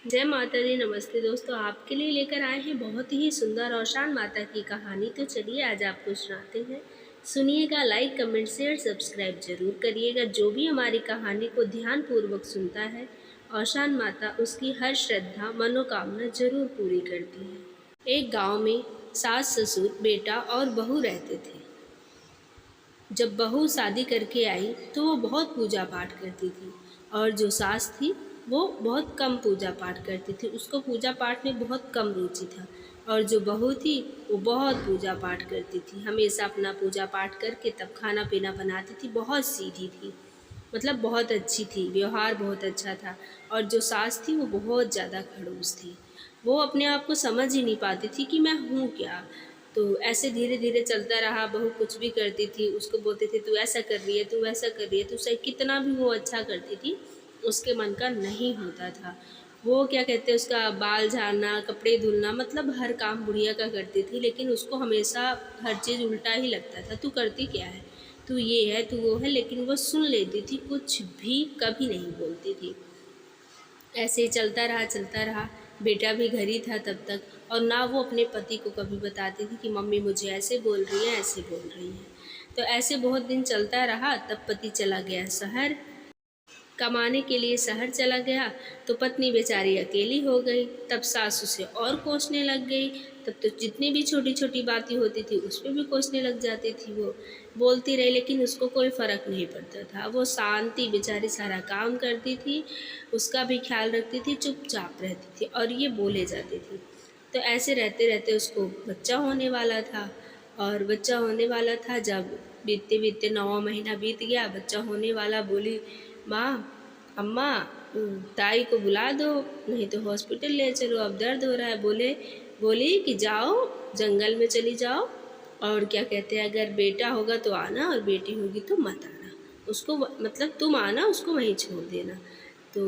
जय माता दी। नमस्ते दोस्तों, आपके लिए लेकर आए हैं बहुत ही सुंदर और शान माता की कहानी। तो चलिए आज आपको सुनाते हैं। सुनिएगा, लाइक कमेंट शेयर सब्सक्राइब जरूर करिएगा। जो भी हमारी कहानी को ध्यान पूर्वक सुनता है और शान माता उसकी हर श्रद्धा मनोकामना जरूर पूरी करती है। एक गांव में सास ससुर बेटा और बहू रहते थे। जब बहू शादी करके आई तो वो बहुत पूजा पाठ करती थी और जो सास थी वो बहुत कम पूजा पाठ करती थी। उसको पूजा पाठ में बहुत कम रुचि था। और जो बहू थी वो बहुत पूजा पाठ करती थी, हमेशा अपना पूजा पाठ करके तब खाना पीना बनाती थी। बहुत सीधी थी, मतलब बहुत अच्छी थी, व्यवहार बहुत अच्छा था। और जो सास थी वो बहुत ज़्यादा खड़ूस थी। वो अपने आप को समझ ही नहीं पाती थी कि मैं हूँ क्या। तो ऐसे धीरे धीरे चलता रहा। बहू कुछ भी करती थी उसको बोलते थे तू ऐसा कर रही है, तू वैसा कर रही है। तो सही कितना भी वो अच्छा करती थी उसके मन का नहीं होता था। वो क्या कहते हैं, उसका बाल झाड़ना, कपड़े धुलना, मतलब हर काम बुढ़िया का करती थी। लेकिन उसको हमेशा हर चीज़ उल्टा ही लगता था। तू करती क्या है, तू ये है, तू वो है। लेकिन वो सुन लेती थी, कुछ भी कभी नहीं बोलती थी। ऐसे ही चलता रहा। बेटा भी घर ही था तब तक, और ना वो अपने पति को कभी बताती थी कि मम्मी मुझे ऐसे बोल रही है, ऐसे बोल रही है। तो ऐसे बहुत दिन चलता रहा। तब पति चला गया शहर, कमाने के लिए शहर चला गया। तो पत्नी बेचारी अकेली हो गई। तब सास उसे और कोसने लग गई। तब तो जितनी भी छोटी छोटी बातें होती थी उस पर भी कोसने लग जाती थी। वो बोलती रही लेकिन उसको कोई फ़र्क नहीं पड़ता था। वो शांति बेचारी सारा काम करती थी, उसका भी ख्याल रखती थी, चुपचाप रहती थी और ये बोले जाती थी। तो ऐसे रहते रहते उसको बच्चा होने वाला था। और बच्चा होने वाला था जब बीतते बीतते 9वां महीना बीत गया। बच्चा होने वाला, बोली माँ, अम्मा, ताई को बुला दो, नहीं तो हॉस्पिटल ले चलो, अब दर्द हो रहा है। बोली कि जाओ, जंगल में चली जाओ, और क्या कहते हैं, अगर बेटा होगा तो आना और बेटी होगी तो मत आना। उसको मतलब तुम आना, उसको वहीं छोड़ देना। तो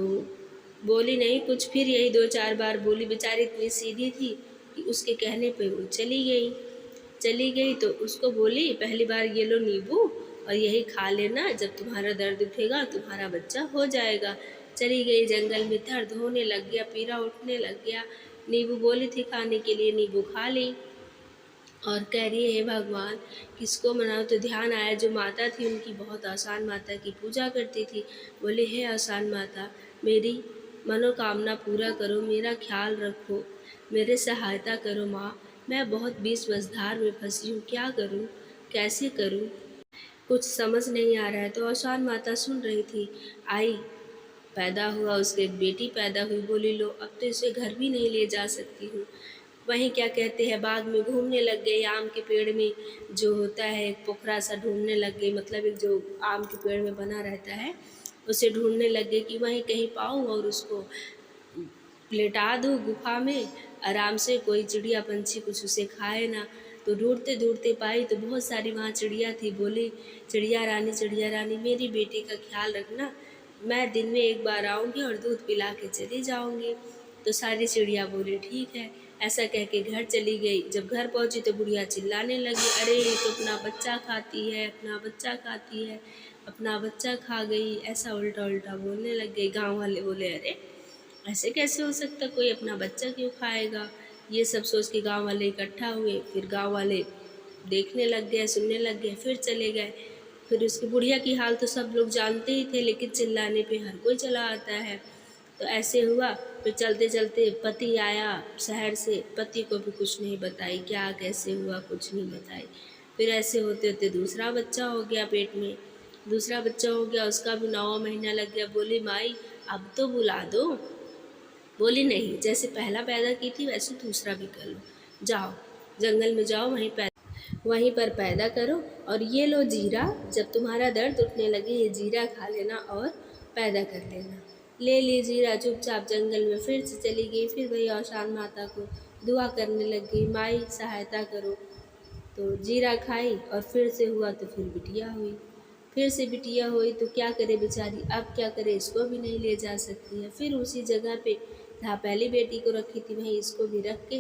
बोली नहीं कुछ। फिर यही 2-4 बार बोली। बेचारी इतनी सीधी थी कि उसके कहने पे वो चली गई। तो उसको बोली पहली बार, ये लो नींबू और यही खा लेना, जब तुम्हारा दर्द उठेगा तुम्हारा बच्चा हो जाएगा। चली गई जंगल में, दर्द होने लग गया, पीड़ा उठने लग गया। नींबू बोली थी खाने के लिए, नींबू खा ली और कह रही है हे भगवान किसको मनाओ। तो ध्यान आया जो माता थी उनकी, बहुत आसान माता की पूजा करती थी। बोले हे आसान माता, मेरी मनोकामना पूरा करो, मेरा ख्याल रखो, मेरे सहायता करो माँ। मैं बहुत बीच मझधार में फंसी हूँ, क्या करूँ, कैसे करूँ, कुछ समझ नहीं आ रहा है। तो आसान माता सुन रही थी। आई, पैदा हुआ, उसके एक बेटी पैदा हुई। बोली लो अब तो इसे घर भी नहीं ले जा सकती हूँ। वहीं क्या कहते हैं, बाग में घूमने लग गई। आम के पेड़ में जो होता है एक पोखरा सा ढूंढने लग गई, मतलब एक जो आम के पेड़ में बना रहता है उसे ढूंढने लग गई कि वहीं कहीं पाऊँ और उसको लेटा दूँ गुफा में, आराम से कोई चिड़िया पंछी कुछ उसे खाए ना। तो ढूंढते ढूंढते पाई तो बहुत सारी वहाँ चिड़िया थी। बोली चिड़िया रानी मेरी बेटी का ख्याल रखना, मैं दिन में एक बार आऊँगी और दूध पिला के चली जाऊँगी। तो सारी चिड़िया बोली ठीक है। ऐसा कह के घर चली गई। जब घर पहुँची तो बुढ़िया चिल्लाने लगी, अरे ये तो अपना बच्चा खाती है, अपना बच्चा खाती है, अपना बच्चा खा गई। ऐसा उल्टा उल्टा बोलने लग गई। गाँव वाले बोले अरे ऐसे कैसे हो सकता, कोई अपना बच्चा क्यों खाएगा। ये सब सोच के गांव वाले इकट्ठा हुए। फिर गांव वाले देखने लग गए, सुनने लग गए, फिर चले गए। फिर उसकी बुढ़िया की हाल तो सब लोग जानते ही थे, लेकिन चिल्लाने पे हर कोई चला आता है। तो ऐसे हुआ। फिर चलते चलते पति आया शहर से, पति को भी कुछ नहीं बताई क्या कैसे हुआ, कुछ नहीं बताई। फिर ऐसे होते होते दूसरा बच्चा हो गया पेट में। दूसरा बच्चा हो गया, उसका भी 9वां महीना लग गया। बोली माई अब तो बुला दो। बोली नहीं, जैसे पहला पैदा की थी वैसे दूसरा भी कर लो, जाओ जंगल में जाओ, वहीं पर पैदा करो। और ये लो जीरा, जब तुम्हारा दर्द उठने लगे ये जीरा खा लेना और पैदा कर लेना। ले ली जीरा, चुपचाप जंगल में फिर से चली गई। फिर वही औशान माता को दुआ करने लग गई, माई सहायता करो। तो जीरा खाई और फिर से हुआ तो फिर बिटिया हुई। फिर से बिटिया हुई तो क्या करे बेचारी, अब क्या करे, इसको भी नहीं ले जा सकती है। फिर उसी जगह पे जहाँ पहली बेटी को रखी थी वहीं इसको भी रख के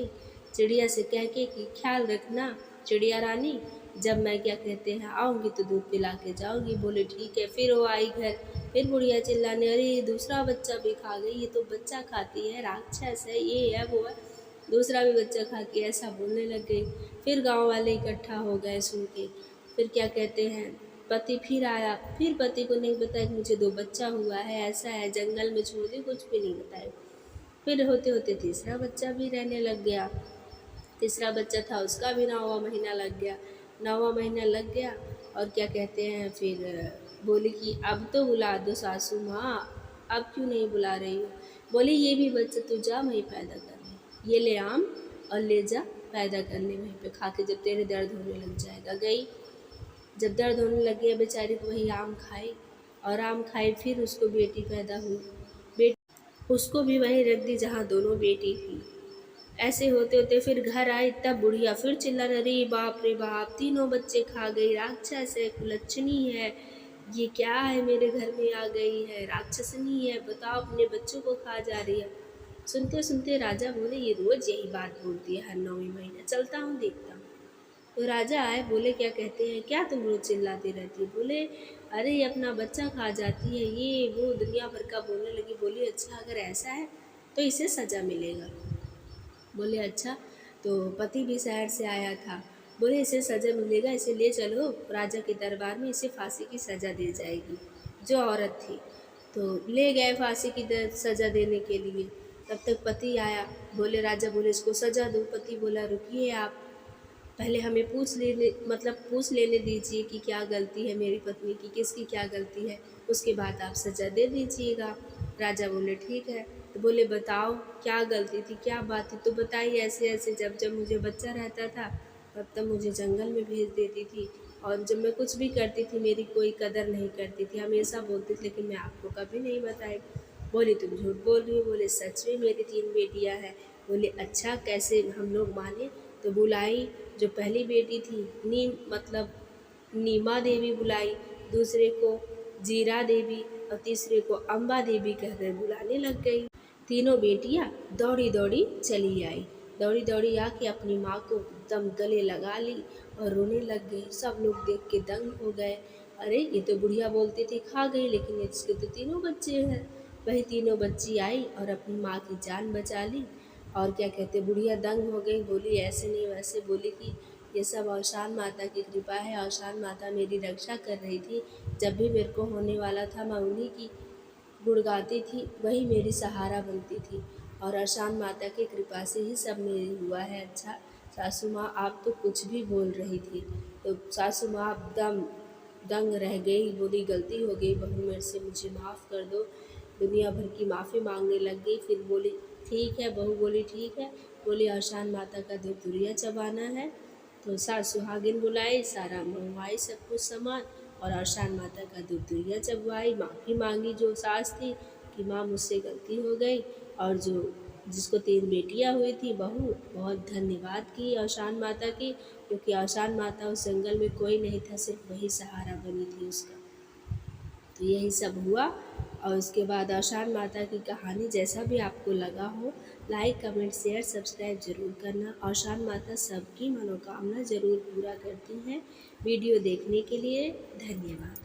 चिड़िया से कह के कि ख्याल रखना चिड़िया रानी, जब मैं क्या कहते हैं आऊँगी तो दूध पिला के जाऊँगी। बोले ठीक है। फिर वो आई घर, फिर बुढ़िया चिल्लाने, अरे दूसरा बच्चा भी खा गई, ये तो बच्चा खाती है, राक्षस है, ये है वो है, दूसरा भी बच्चा खा के ऐसा बोलने लग गई। फिर गाँव वाले इकट्ठा हो गए सुन के। फिर क्या कहते हैं पति फिर आया, फिर पति को नहीं बताया कि मुझे 2 बच्चा हुआ है, ऐसा है, जंगल में छोड़ दी, कुछ भी नहीं बताया। फिर होते होते तीसरा बच्चा भी रहने लग गया। तीसरा बच्चा था उसका भी 9वां महीना लग गया। 9वां महीना लग गया और क्या कहते हैं फिर बोली कि अब तो बुला दो सासू माँ, अब क्यों नहीं बुला रही हो? बोली ये भी बच्चा तू जा वहीं पैदा कर ले, ये ले आम और ले जा पैदा कर ले वहीं पे खा के, जब तेरे दर्द होने लग जाएगा। गई, जब दर्द होने लग गया बेचारी तो वही आम खाई, और आम खाई फिर उसको बेटी पैदा हुई। बेटी उसको भी वहीं रख दी जहाँ दोनों बेटी थी। ऐसे होते होते फिर घर आई तब बुढ़िया फिर चिल्ला रही, अरे बाप रे बाप, तीनों बच्चे खा गई, राक्षस है, कुलच्छनी है, ये क्या है, मेरे घर में आ गई है, राक्षसनी है, बताओ अपने बच्चों को खा जा रही है। सुनते सुनते राजा बोले ये रोज यही बात बोलती है हर 9वें महीने, चलता हूँ देखता हूँ। तो राजा आए, बोले क्या कहते हैं, क्या तुम रोज चिल्लाती रहती? बोले अरे ये अपना बच्चा खा जाती है, ये वो दुनिया भर का बोलने लगी। बोली अच्छा अगर ऐसा है तो इसे सज़ा मिलेगा। बोले अच्छा। तो पति भी शहर से आया था। बोले इसे सज़ा मिलेगा, इसे ले चलो राजा के दरबार में, इसे फांसी की सज़ा दी जाएगी। जो औरत थी तो ले गए फांसी की सज़ा देने के लिए। तब तक पति आया। बोले राजा बोले इसको सज़ा दो। पति बोला रुकिए आप, पहले हमें पूछ लेने दीजिए कि क्या गलती है मेरी पत्नी की, किसकी क्या गलती है, उसके बाद आप सज़ा दे दीजिएगा। राजा बोले ठीक है। तो बोले बताओ क्या गलती थी, क्या बात थी, तो बताइए। ऐसे ऐसे जब जब मुझे बच्चा रहता था तब तब मुझे जंगल में भेज देती थी, और जब मैं कुछ भी करती थी मेरी कोई कदर नहीं करती थी, हमेशा बोलती थी, लेकिन मैं आपको कभी नहीं बताई। बोली तुम झूठ बोल रही हो। बोले सच में मेरी 3 बेटियां हैं। बोले अच्छा कैसे हम लोग माने? तो बुलाई, जो पहली बेटी थी नीमा देवी बुलाई, दूसरे को जीरा देवी और तीसरे को अम्बा देवी कहकर बुलाने लग गई। तीनों बेटियां दौड़ी दौड़ी चली आई, दौड़ी दौड़ी आके अपनी माँ को एकदम गले लगा ली और रोने लग गई। सब लोग देख के दंग हो गए, अरे ये तो बुढ़िया बोलती थी खा गई, लेकिन इसके तो तीनों बच्चे हैं। वही तीनों बच्ची आई और अपनी माँ की जान बचा ली। और क्या कहते बुढ़िया दंग हो गई, बोली ऐसे नहीं वैसे, बोली कि ये सब औशान माता की कृपा है, औशान माता मेरी रक्षा कर रही थी, जब भी मेरे को होने वाला था मैं उन्हीं की गुण गाती थी, वही मेरी सहारा बनती थी, और औशान माता की कृपा से ही सब मेरे हुआ है। अच्छा सासू माँ आप तो कुछ भी बोल रही थी। तो सासू माँ दंग रह गई, बोली गलती हो गई बहू मेरे से, मुझे माफ़ कर दो। दुनिया भर की माफ़ी मांगने लग गई। फिर बोली ठीक है, बहू बोली ठीक है। बोली औशान माता का दूध दुरिया चबाना है। तो सास सुहागिन बुलाई, सारा मंगवाई सब कुछ सामान, और औशान माता का दूध दुरिया चबवाई। माफ़ी मांगी जो सास थी कि माँ मुझसे गलती हो गई, और जो जिसको 3 बेटियां हुई थी बहू, बहुत धन्यवाद की औशान माता की, क्योंकि औशान माता उस जंगल में कोई नहीं था, सिर्फ वही सहारा बनी थी उसका। तो यही सब हुआ। और उसके बाद औशान माता की कहानी जैसा भी आपको लगा हो, लाइक कमेंट शेयर सब्सक्राइब ज़रूर करना। औशान माता सबकी मनोकामना ज़रूर पूरा करती हैं। वीडियो देखने के लिए धन्यवाद।